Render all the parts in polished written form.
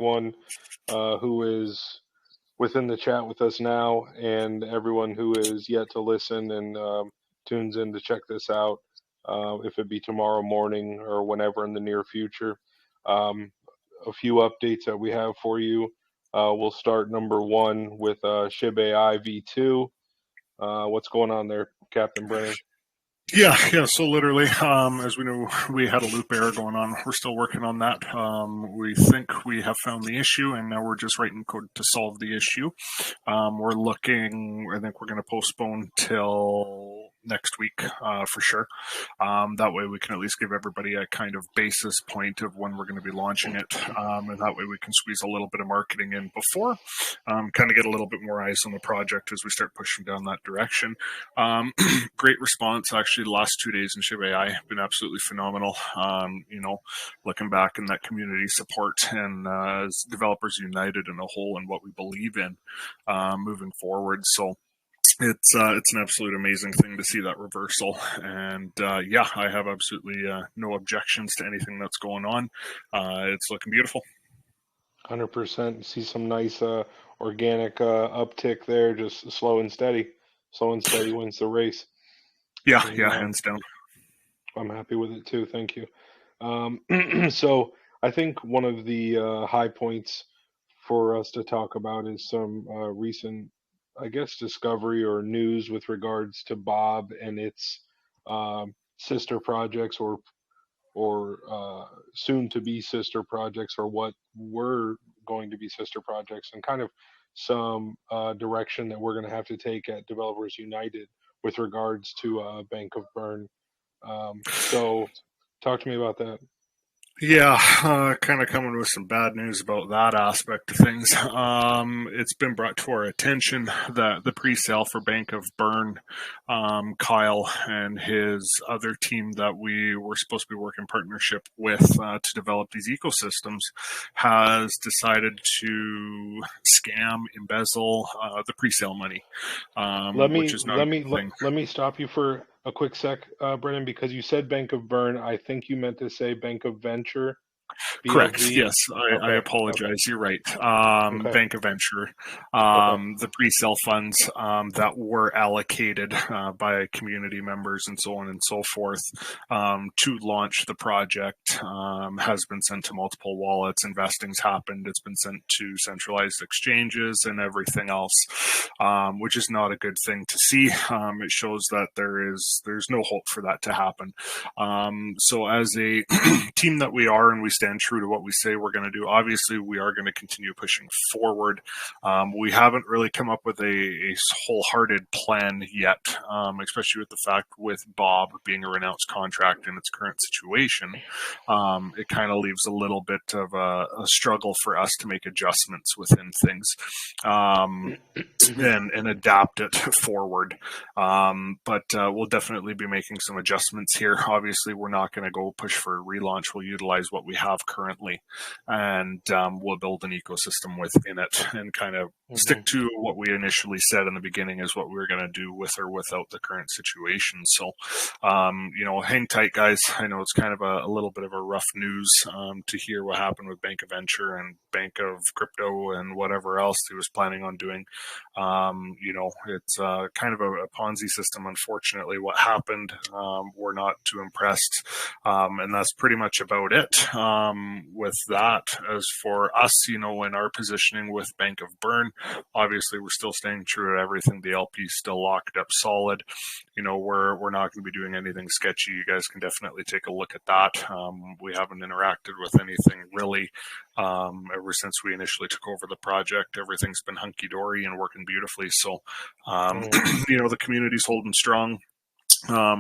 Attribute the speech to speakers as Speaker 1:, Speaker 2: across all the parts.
Speaker 1: everyone who is within the chat with us now, and everyone who is yet to listen and tunes in to check this out, if it be tomorrow morning or whenever in the near future. Um, a few updates that we have for you. We'll start number one with Shib AI V2. What's going on there, Captain Brennan?
Speaker 2: Yeah. So literally, as we know, we had a loop error going on. We're still working on that. We think we have found the issue, and now we're just writing code to solve the issue. We're looking. I think we're going to postpone till next week for sure. That way, we can at least give everybody a kind of basis point of when we're going to be launching it, and that way we can squeeze a little bit of marketing in before, kind of get a little bit more eyes on the project as we start pushing down that direction. Great response, actually. The last 2 days in Shib AI have been absolutely phenomenal. Looking back in that community support and as Developers United in a whole and what we believe in moving forward. So it's an absolute amazing thing to see that reversal. And I have absolutely no objections to anything that's going on. It's looking beautiful.
Speaker 1: 100%. See some nice organic uptick there, just slow and steady. Slow and steady wins the race.
Speaker 2: Yeah,
Speaker 1: And,
Speaker 2: hands down.
Speaker 1: I'm happy with it too. Thank you. So I think one of the high points for us to talk about is some recent, I guess, discovery or news with regards to Bob and its sister projects, or soon to be sister projects, or what were going to be sister projects, and kind of some direction that we're going to have to take at Developers United with regards to Bank of Bern. So talk to me about that.
Speaker 2: Yeah, kind of coming with some bad news about that aspect of things. It's been brought to our attention that the pre-sale for Bank of Bern, Kyle and his other team that we were supposed to be working partnership with to develop these ecosystems, has decided to scam, embezzle the pre-sale money, which is not a good thing.
Speaker 1: Let me stop you for a quick sec, Brennan, because you said Bank of Bern. I think you meant to say Bank of Venture.
Speaker 2: Correct.
Speaker 1: BOV.
Speaker 2: Yes, I
Speaker 1: Okay.
Speaker 2: apologize. You're right.
Speaker 1: Okay.
Speaker 2: Bank of Venture,
Speaker 1: Okay.
Speaker 2: the pre-sale funds that were allocated by community members and so on and so forth to launch the project has been sent to multiple wallets. Investing's happened. It's been sent to centralized exchanges and everything else, which is not a good thing to see. It shows that there's no hope for that to happen. So as a team that we are, and we stand true to what we say we're going to do, obviously we are going to continue pushing forward. We haven't really come up with a wholehearted plan yet, especially with the fact with Bob being a renounced contract in its current situation. It kind of leaves a little bit of a struggle for us to make adjustments within things and adapt it forward. But we'll definitely be making some adjustments here. Obviously, we're not going to go push for a relaunch. We'll utilize what we have currently, and we'll build an ecosystem within it and kind of stick to what we initially said in the beginning is what we were going to do with or without the current situation. So, hang tight, guys. I know it's kind of a little bit of a rough news to hear what happened with Bank of Venture and Bank of Crypto and whatever else he was planning on doing. It's kind of a Ponzi system, unfortunately, what happened. We're not too impressed. And that's pretty much about it with that. As for us, in our positioning with Bank of Bern, obviously we're still staying true to everything. The LP is still locked up solid. We're not going to be doing anything sketchy. You guys can definitely take a look at that. We haven't interacted with anything really ever since we initially took over the project. Everything's been hunky-dory and working beautifully. So, the community's holding strong.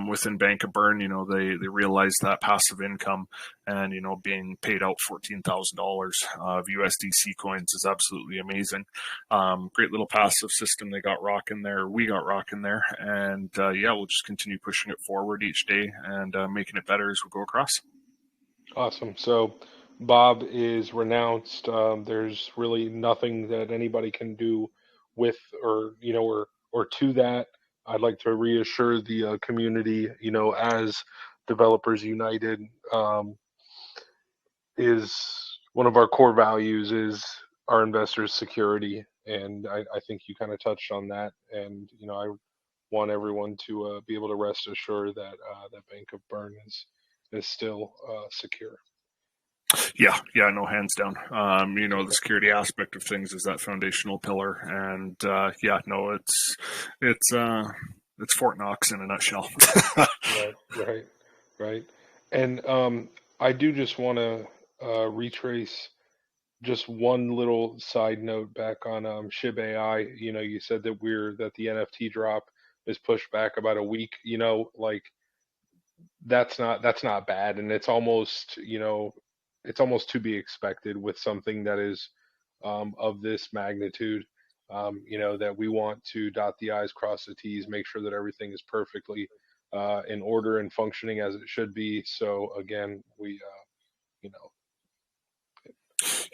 Speaker 2: Within Bank of Bern, they realized that passive income and, being paid out $14,000 of USDC coins is absolutely amazing. Great little passive system they got rocking there. We got rocking there. And we'll just continue pushing it forward each day and making it better as we go across.
Speaker 1: Awesome. So Bob is renounced. There's really nothing that anybody can do with or to that. I'd like to reassure the community, as Developers United is one of our core values is our investors' security, and I think you kind of touched on that. And I want everyone to be able to rest assured that that Bank of Bern is still secure.
Speaker 2: Yeah, no, hands down. The security aspect of things is that foundational pillar, and yeah, no, it's Fort Knox in a nutshell.
Speaker 1: Right, right, right. And I do just want to retrace just one little side note back on Shib AI. You said that the NFT drop is pushed back about a week. Like that's not bad, and it's almost to be expected with something that is of this magnitude. That we want to dot the i's, cross the t's, make sure that everything is perfectly in order and functioning as it should be. So again, we you know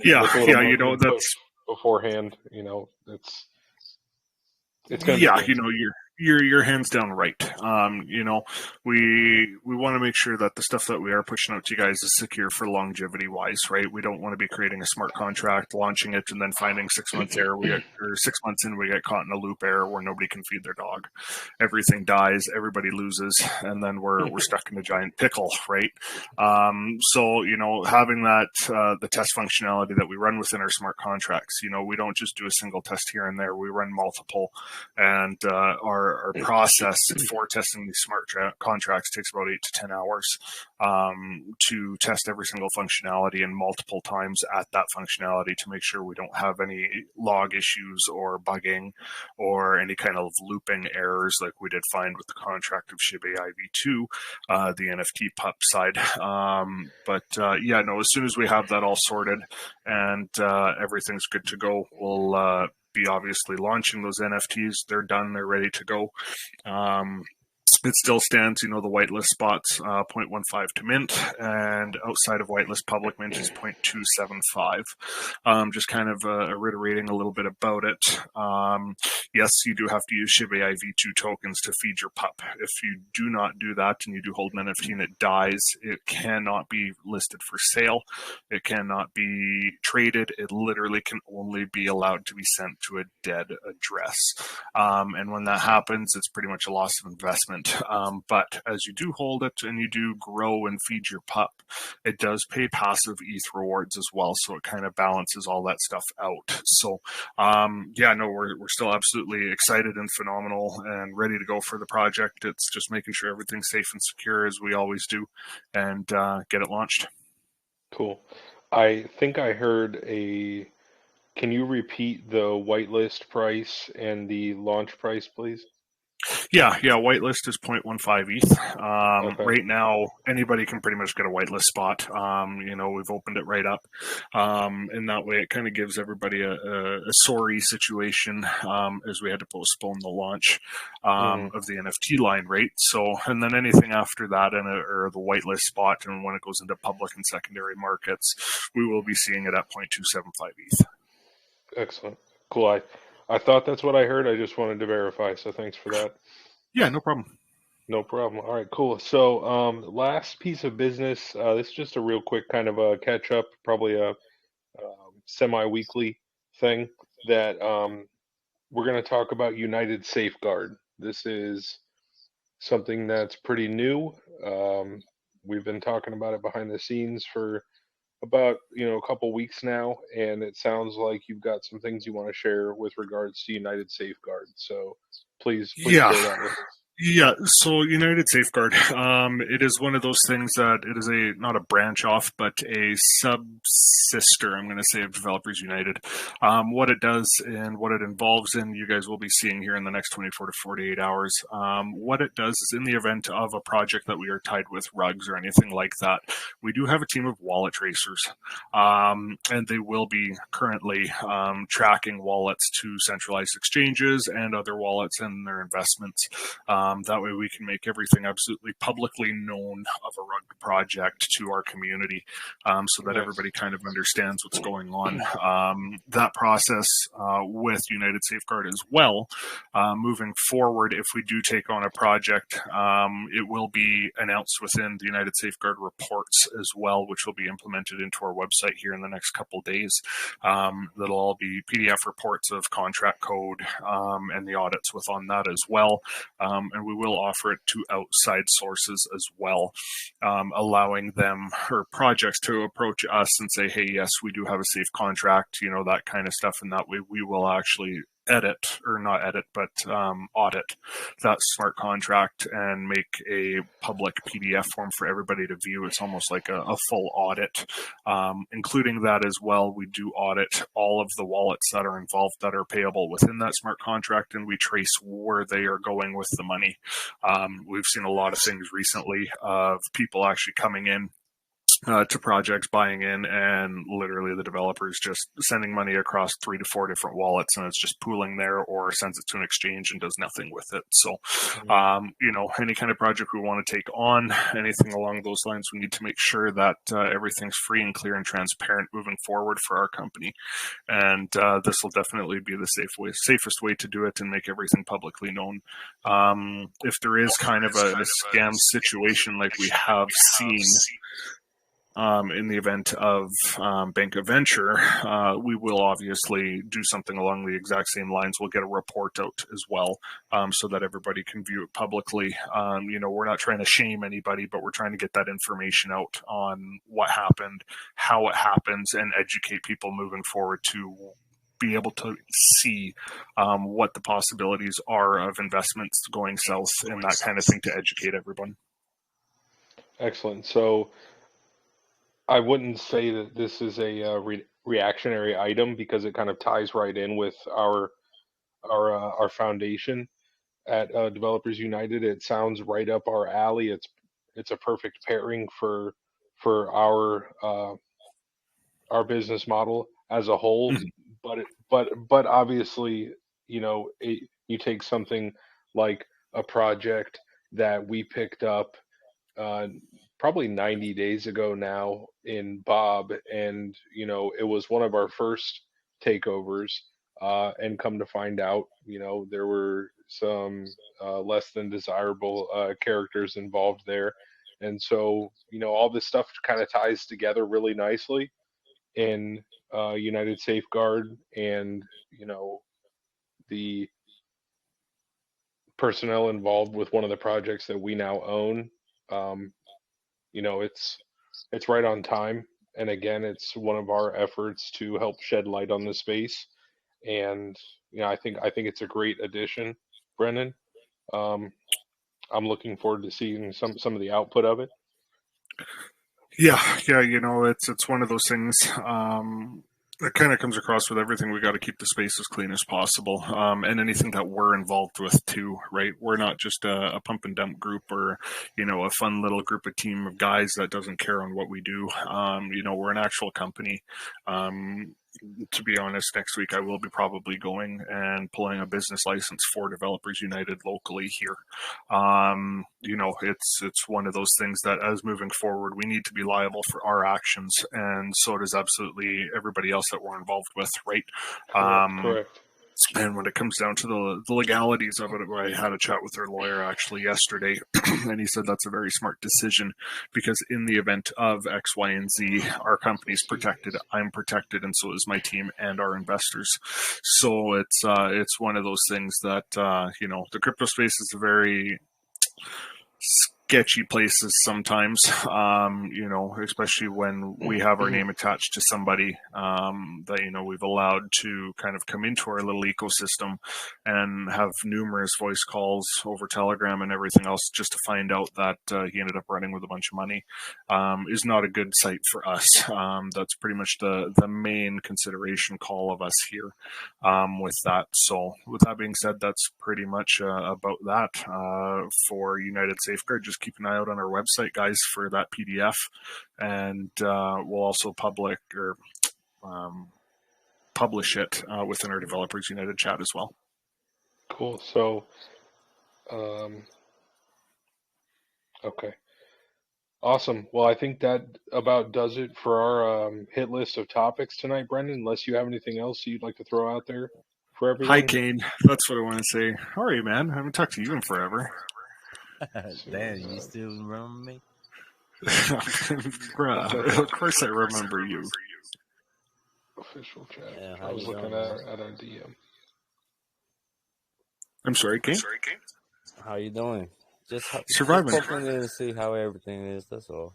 Speaker 2: Yeah,
Speaker 1: with a little
Speaker 2: yeah,
Speaker 1: marketing push
Speaker 2: that's
Speaker 1: beforehand, it's going to be
Speaker 2: yeah,
Speaker 1: great.
Speaker 2: you're hands down right. We want to make sure that the stuff that we are pushing out to you guys is secure for longevity wise, right? We don't want to be creating a smart contract, launching it, and then finding 6 months error or 6 months in we get caught in a loop error where nobody can feed their dog. Everything dies, everybody loses, and then we're stuck in a giant pickle, right? So having that the test functionality that we run within our smart contracts, we don't just do a single test here and there. We run multiple, and our process for testing these smart contracts takes about 8 to 10 hours to test every single functionality and multiple times at that functionality to make sure we don't have any log issues or bugging or any kind of looping errors like we did find with the contract of Shib AI v2, the NFT pup side. Yeah, no, as soon as we have that all sorted and everything's good to go, we'll be obviously launching those NFTs. They're done. They're ready to go. It still stands, the whitelist spots 0.15 to mint, and outside of whitelist public mint is 0.275. Just kind of reiterating a little bit about it. Yes, you do have to use Shib AI v2 tokens to feed your pup. If you do not do that and you do hold an NFT and it dies, it cannot be listed for sale. It cannot be traded. It literally can only be allowed to be sent to a dead address. And when that happens, it's pretty much a loss of investment. But as you do hold it and you do grow and feed your pup, it does pay passive ETH rewards as well. So it kind of balances all that stuff out. So yeah, no, we're still absolutely excited and phenomenal and ready to go for the project. It's just making sure everything's safe and secure as we always do, and get it launched.
Speaker 1: Cool. I think I heard a. Can you repeat the whitelist price and the launch price, please?
Speaker 2: Yeah, whitelist is 0.15 ETH.
Speaker 1: Okay.
Speaker 2: Right now, anybody can pretty much get a whitelist spot. We've opened it right up. And that way it kind of gives everybody a sorry situation as we had to postpone the launch
Speaker 1: Hmm.
Speaker 2: of the NFT line, right? So, and then anything after that or the whitelist spot, and when it goes into public and secondary markets, we will be seeing it at 0.275 ETH.
Speaker 1: Excellent. Cool. I thought that's what I heard. I just wanted to verify. So thanks for that.
Speaker 2: Yeah, no problem.
Speaker 1: No problem. All right, cool. So, last piece of business. This is just a real quick kind of a catch up, probably a semi-weekly thing that we're going to talk about United Safeguard. This is something that's pretty new. We've been talking about it behind the scenes for about a couple weeks now, and it sounds like you've got some things you want to share with regards to United Safeguard. So please
Speaker 2: Yeah,
Speaker 1: share that with us.
Speaker 2: Yeah, so United Safeguard, it is one of those things that it is not a branch off, but a sub-sister, I'm going to say, of Developers United. What it does and what it involves in, you guys will be seeing here in the next 24 to 48 hours. What it does is in the event of a project that we are tied with rugs or anything like that, we do have a team of wallet tracers, and they will be currently tracking wallets to centralized exchanges and other wallets and their investments. That way we can make everything absolutely publicly known of a rugged project to our community, so that
Speaker 1: Nice.
Speaker 2: everybody kind of understands what's going on. That process with United Safeguard as well, moving forward, if we do take on a project, it will be announced within the United Safeguard reports as well, which will be implemented into our website here in the next couple days. That'll all be PDF reports of contract code and the audits within that as well. And we will offer it to outside sources as well, allowing them or projects to approach us and say, hey, yes, we do have a safe contract, that kind of stuff. And that way we will actually audit that smart contract and make a public PDF form for everybody to view. It's almost like a full audit. Including that as well, we do audit all of the wallets that are involved that are payable within that smart contract, and we trace where they are going with the money. We've seen a lot of things recently of people actually coming in to projects, buying in, and literally the developers just sending money across 3 to 4 different wallets, and it's just pooling there, or sends it to an exchange and does nothing with it. So, any kind of project we want to take on, anything along those lines, we need to make sure that everything's free and clear and transparent moving forward for our company. And this will definitely be the safest way to do it and make everything publicly known. If there is kind of a scam situation like we have seen, in the event of Bank of Venture, we will obviously do something along the exact same lines. We'll get a report out as well, so that everybody can view it publicly. We're not trying to shame anybody, but we're trying to get that information out on what happened, how it happens, and educate people moving forward to be able to see what the possibilities are of investments going south and that kind of thing, to educate everyone.
Speaker 1: Excellent. So I wouldn't say that this is a reactionary item, because it kind of ties right in with our foundation at Developers United. It sounds right up our alley. It's a perfect pairing for our business model as a whole.
Speaker 2: Mm-hmm.
Speaker 1: But obviously, you take something like a project that we picked up probably 90 days ago now in Bob, and it was one of our first takeovers, and come to find out, there were some less than desirable characters involved there. And so, all this stuff kind of ties together really nicely in United Safeguard, and the personnel involved with one of the projects that we now own. um, it's right on time, and again, it's one of our efforts to help shed light on the space. And I think it's a great addition, Brennan. um, I'm looking forward to seeing some of the output of it.
Speaker 2: Yeah, it's one of those things. It kind of comes across with everything. We got to keep the space as clean as possible, and anything that we're involved with too, right? We're not just a pump and dump group, or a fun little group of team of guys that doesn't care on what we do. We're an actual company. To be honest, next week I will be probably going and pulling a business license for Developers United locally here. It's one of those things that, as moving forward, we need to be liable for our actions, and so does absolutely everybody else that we're involved with, right?
Speaker 1: Correct.
Speaker 2: And when it comes down to the legalities of it, I had a chat with our lawyer actually yesterday, and he said that's a very smart decision, because in the event of X, Y, and Z, our company's protected, I'm protected, and so is my team and our investors. So it's one of those things that the crypto space is a very sketchy places sometimes, especially when we have our name attached to somebody that we've allowed to kind of come into our little ecosystem and have numerous voice calls over Telegram and everything else, just to find out that he ended up running with a bunch of money, is not a good sight for us. That's pretty much the main consideration call of us here with that. So with that being said, that's pretty much about that for United Safeguard. Just keep an eye out on our website, guys, for that PDF, and we'll also publish it within our Developers United chat as well.
Speaker 1: Cool. So Okay. Awesome. Well, I think that about does it for our hit list of topics tonight, Brendan. Unless you have anything else you'd like to throw out there for
Speaker 2: Hi,
Speaker 1: everyone.
Speaker 2: Kane. That's what I want to say. How are you, man? I haven't talked to you in forever.
Speaker 3: Damn, you still remember me?
Speaker 2: Bruh, of course I remember you.
Speaker 1: Official chat.
Speaker 3: Yeah,
Speaker 1: I
Speaker 3: how
Speaker 1: was
Speaker 3: you
Speaker 1: looking
Speaker 3: doing,
Speaker 1: at our DM.
Speaker 2: I'm sorry, Kane?
Speaker 3: How you doing?
Speaker 2: Surviving.
Speaker 3: Just poking in to see how everything is. That's all.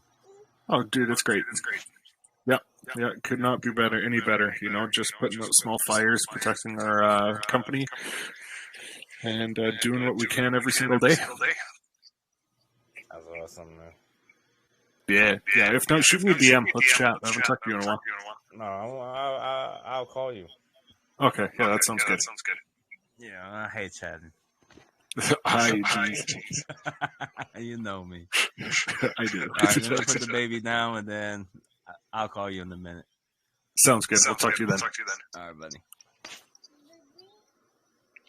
Speaker 2: Oh, dude, it's great. Yeah, yeah, could not be better, any better. You know, just putting out small fires, protecting our company, and doing what we can every single day.
Speaker 3: That's awesome, man.
Speaker 2: Yeah. If not, shoot me a DM. Let's chat. I haven't talked to you in a while.
Speaker 3: No, I'll call you.
Speaker 2: Okay, yeah, that sounds good.
Speaker 3: Yeah, I hate chatting.
Speaker 2: Hi, geez.
Speaker 3: You know me.
Speaker 2: I do.
Speaker 3: All right, let me put the baby down, and then I'll call you in a minute.
Speaker 2: Sounds good. We'll talk to you then.
Speaker 3: All right, buddy.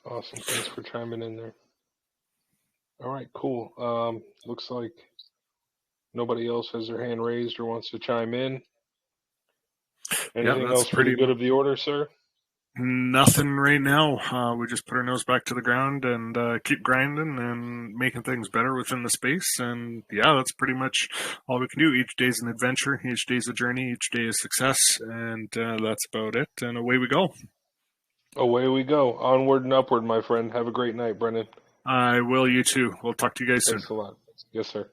Speaker 1: Awesome. Thanks for chiming in there. All right, cool. Looks like nobody else has their hand raised or wants to chime in. Anything else pretty good of the order, sir?
Speaker 2: Nothing right now. We just put our nose back to the ground and keep grinding and making things better within the space. And yeah, that's pretty much all we can do. Each day's an adventure. Each day's a journey. Each day is success. And that's about it. And away we go.
Speaker 1: Away we go. Onward and upward, my friend. Have a great night, Brendan.
Speaker 2: I will. You too. We'll talk to you guys soon.
Speaker 1: Thanks a lot. Yes, sir.